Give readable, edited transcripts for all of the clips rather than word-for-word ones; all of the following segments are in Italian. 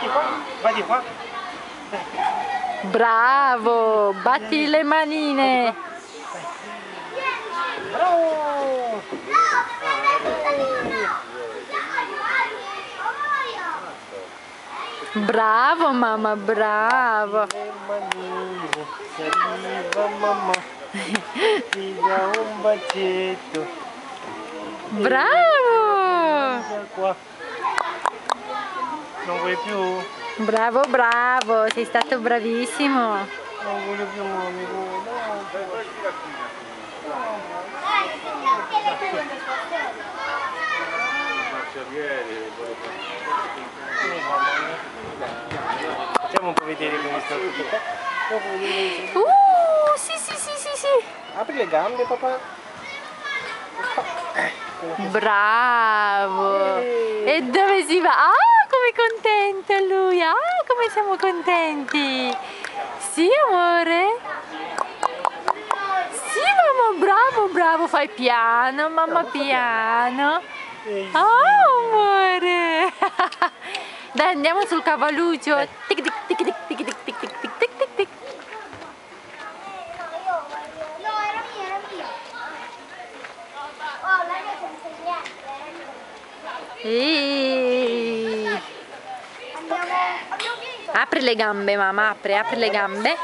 qua, vai di qua. Bravo, batti le manine. Bravo! Bravo mamma, bravo. Le manine, se arriva mamma, ti dà un bacetto. Bravo. Qua. Non vuoi più? Bravo, bravo, sei stato bravissimo. Non voglio più amico. Facciamo un po' vedere come sta tutto qua. Sì, sì, sì, sì, sì. Apri le gambe, papà. Bravo. E dove si va? Ah, come contento lui. Ah, come siamo contenti. Sì, amore. Sì, mamma, bravo, bravo. Fai piano, mamma, piano. Oh, amore. Dai, andiamo sul cavalluccio. Tic, tic, tic, tic, tic, tic, tic, tic, tic, tic, tic. No, era mia. Oh, lei non c'è niente. Apri le gambe, mamma, apri le gambe.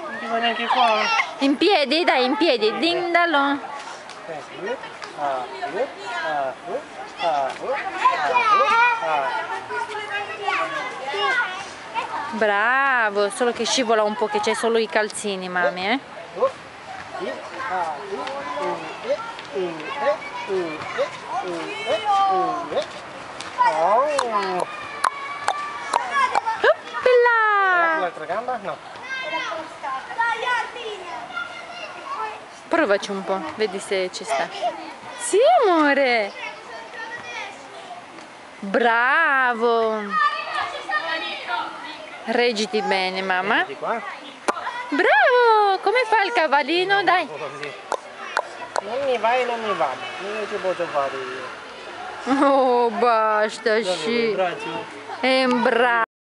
Non ti va neanche qua? In piedi, dai, in piedi, dindalo. Bravo, solo che scivola un po', che c'è solo i calzini, mami, eh. Oppla! L'altra gamba? No. Provaci un po', vedi se ci sta. Sì, amore. Bravo. Reggiti bene, mamma. Di qua? Bravo! Come fa il cavallino? Dai. Non mi vai, non mi va. Non ci posso fare io. Oh, basta, sì. Braccio. È bravo.